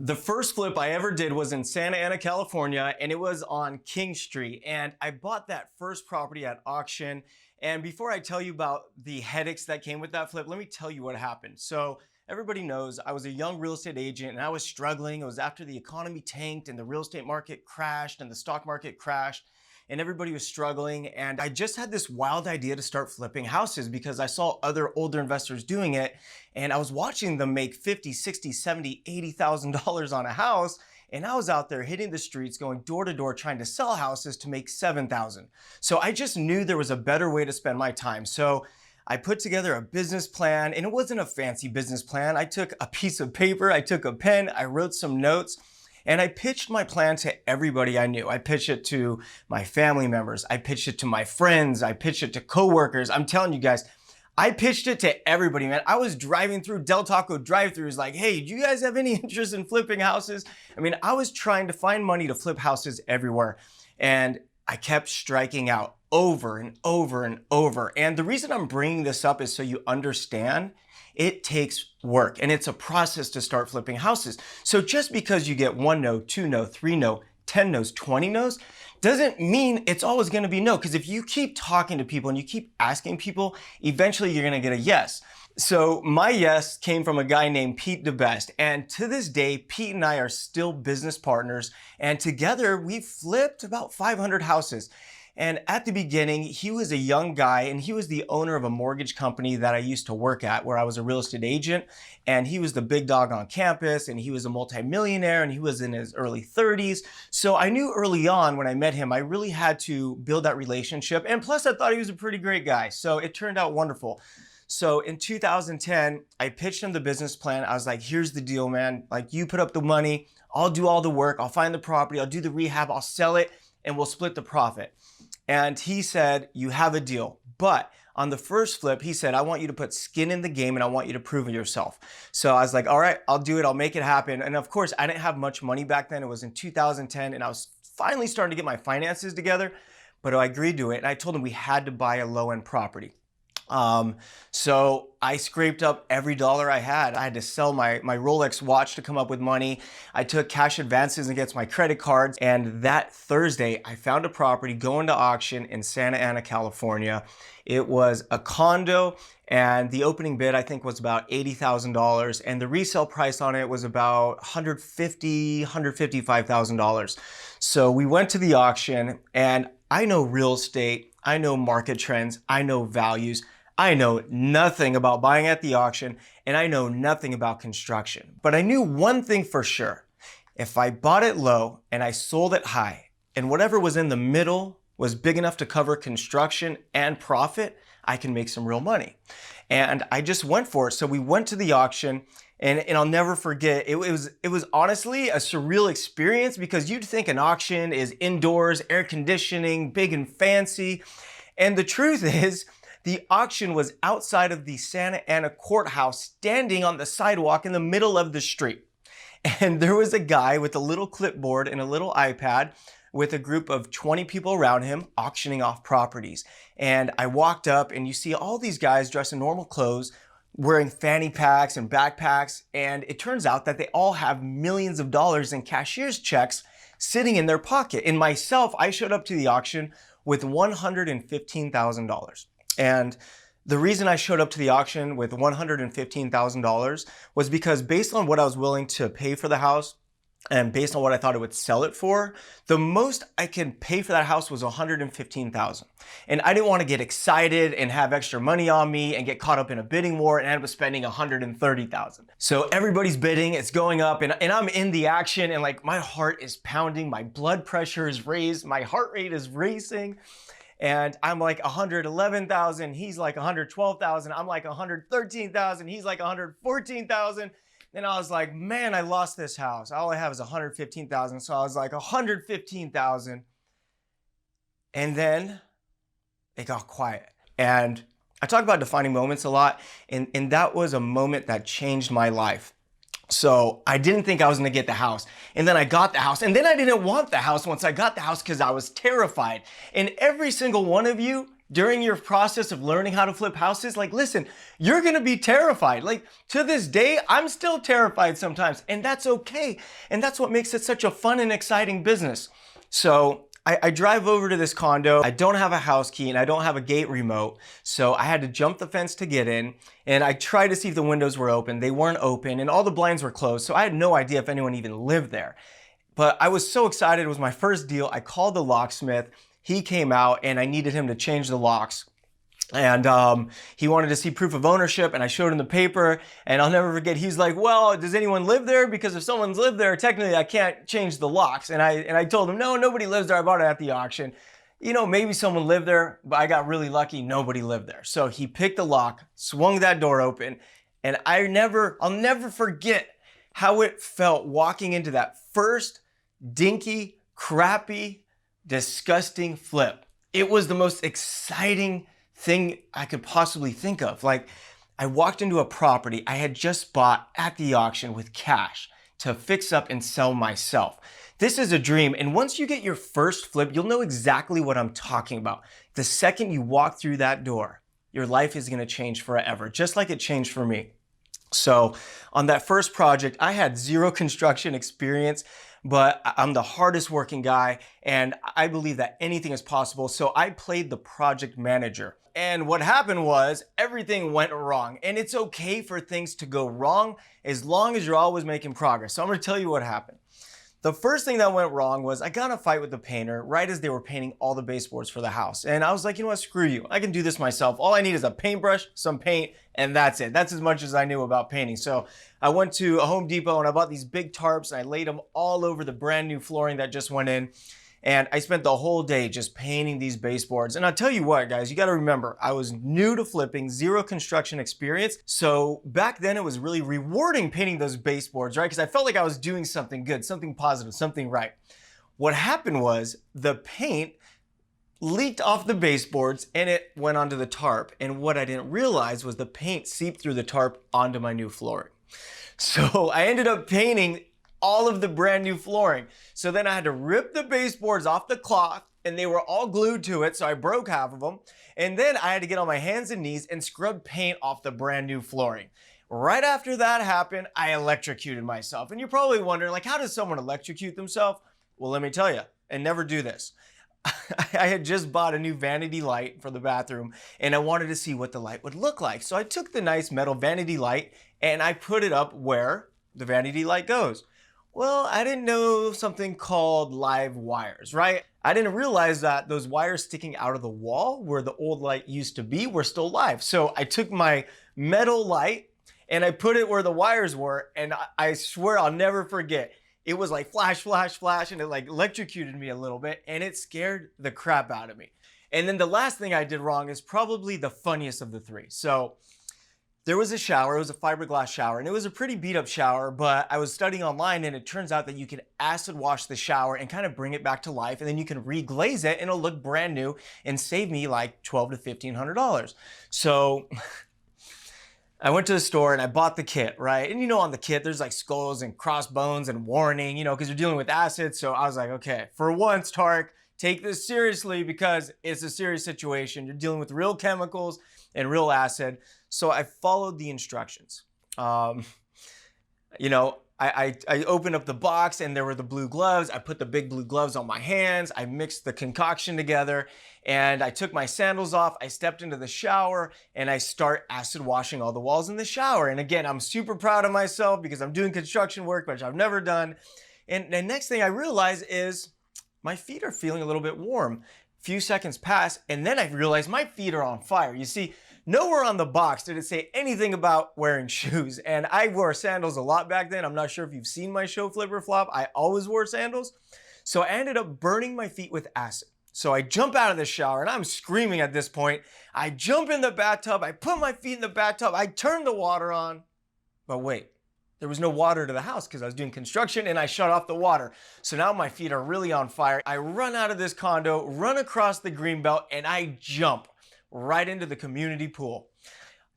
The first flip I ever did was in Santa Ana, California, and it was on King Street. And I bought that first property at auction. And before I tell you about the headaches that came with that flip, let me tell you what happened. So everybody knows I was a young real estate agent and I was struggling. It was after the economy tanked and the real estate market crashed and the stock market crashed and everybody was struggling. And I just had this wild idea to start flipping houses because I saw other older investors doing it. And I was watching them make 50, 60, 70, $80,000 on a house. And I was out there hitting the streets, going door to door, trying to sell houses to make 7,000. So I just knew there was a better way to spend my time. So I put together a business plan, and it wasn't a fancy business plan. I took a piece of paper, I took a pen, I wrote some notes, and I pitched my plan to everybody I knew. I pitched it to my family members. I pitched it to my friends. I pitched it to coworkers. I'm telling you guys, I pitched it to everybody, man. I was driving through Del Taco drive-thrus like, hey, do you guys have any interest in flipping houses? I mean, I was trying to find money to flip houses everywhere. And I kept striking out over and over and over. And the reason I'm bringing this up is so you understand it takes work and it's a process to start flipping houses. So just because you get one no, two no, three no, 10 no's, 20 no's, doesn't mean it's always going to be no. Because if you keep talking to people and you keep asking people, eventually you're going to get a yes. So my yes came from a guy named Pete DeBest. And to this day, Pete and I are still business partners. And together we've flipped about 500 houses. And at the beginning, he was a young guy and he was the owner of a mortgage company that I used to work at where I was a real estate agent. And he was the big dog on campus and he was a multimillionaire and he was in his early 30s. So I knew early on when I met him, I really had to build that relationship. And plus I thought he was a pretty great guy. So it turned out wonderful. So in 2010, I pitched him the business plan. I was like, here's the deal, man. Like, you put up the money, I'll do all the work, I'll find the property, I'll do the rehab, I'll sell it, and we'll split the profit. And he said, you have a deal. But on the first flip, he said, I want you to put skin in the game and I want you to prove it yourself. So I was like, all right, I'll do it. I'll make it happen. And of course, I didn't have much money back then. It was in 2010 and I was finally starting to get my finances together, but I agreed to it. And I told him we had to buy a low-end property. So I scraped up every dollar I had. I had to sell my Rolex watch to come up with money. I took cash advances against my credit cards. And that Thursday, I found a property going to auction in Santa Ana, California. It was a condo and the opening bid, I think, was about $80,000. And the resale price on it was about $150,000, $155,000. So we went to the auction and I know real estate. I know market trends. I know values. I know nothing about buying at the auction and I know nothing about construction. But I knew one thing for sure. If I bought it low and I sold it high and whatever was in the middle was big enough to cover construction and profit, I can make some real money. And I just went for it. So we went to the auction and I'll never forget, it was honestly a surreal experience because you'd think an auction is indoors, air conditioning, big and fancy. And the truth is, the auction was outside of the Santa Ana courthouse, standing on the sidewalk in the middle of the street. And there was a guy with a little clipboard and a little iPad with a group of 20 people around him auctioning off properties. And I walked up and you see all these guys dressed in normal clothes, wearing fanny packs and backpacks. And it turns out that they all have millions of dollars in cashier's checks sitting in their pocket. And myself, I showed up to the auction with $115,000. And the reason I showed up to the auction with $115,000 was because based on what I was willing to pay for the house and based on what I thought it would sell it for, the most I can pay for that house was $115,000. And I didn't want to get excited and have extra money on me and get caught up in a bidding war and end up spending $130,000. So everybody's bidding, it's going up and I'm in the action and like my heart is pounding, my blood pressure is raised, my heart rate is racing. And I'm like 111,000, he's like 112,000, I'm like 113,000, he's like 114,000. And I was like, man, I lost this house. All I have is 115,000. So I was like 115,000. And then it got quiet. And I talk about defining moments a lot. And that was a moment that changed my life. So I didn't think I was gonna get the house. And then I got the house. And then I didn't want the house once I got the house because I was terrified. And every single one of you during your process of learning how to flip houses, like, listen, you're gonna be terrified. Like, to this day, I'm still terrified sometimes, and that's okay. And that's what makes it such a fun and exciting business. So I drive over to this condo. I don't have a house key and I don't have a gate remote. So I had to jump the fence to get in. And I tried to see if the windows were open. They weren't open and all the blinds were closed. So I had no idea if anyone even lived there. But I was so excited. It was my first deal. I called the locksmith. He came out and I needed him to change the locks. And he wanted to see proof of ownership, and I showed him the paper, and I'll never forget, he's like, well, does anyone live there? Because if someone's lived there, technically I can't change the locks. And I told him, no, nobody lives there. I bought it at the auction. You know, maybe someone lived there, but I got really lucky. Nobody lived there. So he picked the lock, swung that door open, and I'll never forget how it felt walking into that first dinky, crappy, disgusting flip. It was the most exciting thing I could possibly think of. Like, I walked into a property I had just bought at the auction with cash to fix up and sell myself. This is a dream, and once you get your first flip, you'll know exactly what I'm talking about. The second you walk through that door, your life is gonna change forever, just like it changed for me. So on that first project, I had zero construction experience, but I'm the hardest working guy and I believe that anything is possible. So I played the project manager. And what happened was everything went wrong, and it's okay for things to go wrong as long as you're always making progress. So I'm gonna tell you what happened. The first thing that went wrong was I got in a fight with the painter right as they were painting all the baseboards for the house. And I was like, you know what, screw you. I can do this myself. All I need is a paintbrush, some paint, and that's it. That's as much as I knew about painting. So I went to a Home Depot and I bought these big tarps and I laid them all over the brand new flooring that just went in. And I spent the whole day just painting these baseboards. And I'll tell you what, guys, you gotta remember, I was new to flipping, zero construction experience. So back then it was really rewarding painting those baseboards, right? Because I felt like I was doing something good, something positive, something right. What happened was the paint leaked off the baseboards and it went onto the tarp. And what I didn't realize was the paint seeped through the tarp onto my new flooring. So I ended up painting all of the brand new flooring. So then I had to rip the baseboards off the cloth and they were all glued to it. So I broke half of them. And then I had to get on my hands and knees and scrub paint off the brand new flooring. Right after that happened, I electrocuted myself. And you're probably wondering, like, how does someone electrocute themselves? Well, let me tell you, and never do this. I had just bought a new vanity light for the bathroom and I wanted to see what the light would look like. So I took the nice metal vanity light and I put it up where the vanity light goes. Well, I didn't know something called live wires, right? I didn't realize that those wires sticking out of the wall where the old light used to be were still live. So I took my metal light and I put it where the wires were, and I swear I'll never forget. It was like flash, flash, flash, and it like electrocuted me a little bit, and it scared the crap out of me. And then the last thing I did wrong is probably the funniest of the three. So there was a shower, it was a fiberglass shower, and it was a pretty beat up shower, but I was studying online and it turns out that you can acid wash the shower and kind of bring it back to life, and then you can reglaze it and it'll look brand new and save me like $1,200 to $1,500. So I went to the store and I bought the kit, right? And you know, on the kit, there's like skulls and crossbones and warning, you know, because you're dealing with acid. So I was like, okay, for once, Tarek, take this seriously because it's a serious situation. You're dealing with real chemicals and real acid. So I followed the instructions. You know, I opened up the box and there were the blue gloves. I put the big blue gloves on my hands. I mixed the concoction together and I took my sandals off. I stepped into the shower and I start acid washing all the walls in the shower. And again, I'm super proud of myself because I'm doing construction work, which I've never done. And the next thing I realize is my feet are feeling a little bit warm. A few seconds pass and then I realize my feet are on fire. You see, nowhere on the box did it say anything about wearing shoes. And I wore sandals a lot back then. I'm not sure if you've seen my show Flip or Flop. I always wore sandals. So I ended up burning my feet with acid. So I jump out of the shower and I'm screaming at this point. I jump in the bathtub. I put my feet in the bathtub. I turn the water on. But wait, there was no water to the house because I was doing construction and I shut off the water. So now my feet are really on fire. I run out of this condo, run across the greenbelt, and I jump right into the community pool.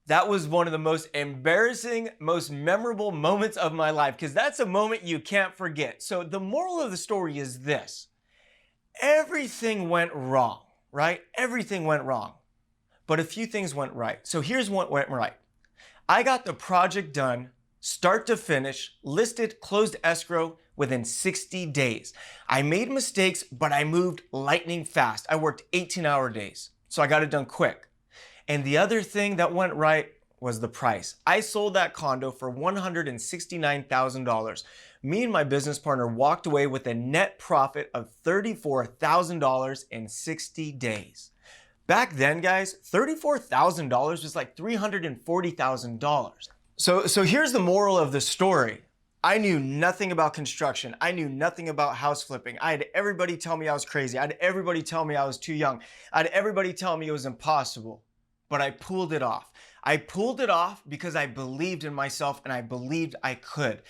That was one of the most embarrassing, most memorable moments of my life because that's a moment you can't forget. So the moral of the story is this. Everything went wrong, right? Everything went wrong. but a few things went right. So here's what went right. I got the project done, start to finish, listed, closed escrow within 60 days. I made mistakes, but I moved lightning fast. I worked 18-hour days, so I got it done quick. And the other thing that went right was the price. I sold that condo for $169,000. Me and my business partner walked away with a net profit of $34,000 in 60 days. Back then, guys, $34,000 was like $340,000. So here's the moral of the story. I knew nothing about construction. I knew nothing about house flipping. I had everybody tell me I was crazy. I had everybody tell me I was too young. I had everybody tell me it was impossible. But I pulled it off. I pulled it off because I believed in myself and I believed I could.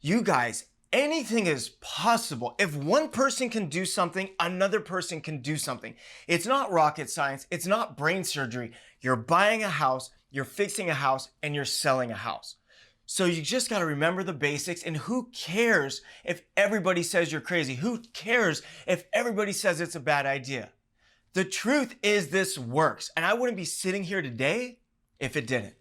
You guys, anything is possible. If one person can do something, another person can do something. It's not rocket science. It's not brain surgery. You're buying a house, you're fixing a house, and you're selling a house. So you just got to remember the basics, and who cares if everybody says you're crazy? Who cares if everybody says it's a bad idea? The truth is this works, and I wouldn't be sitting here today if it didn't.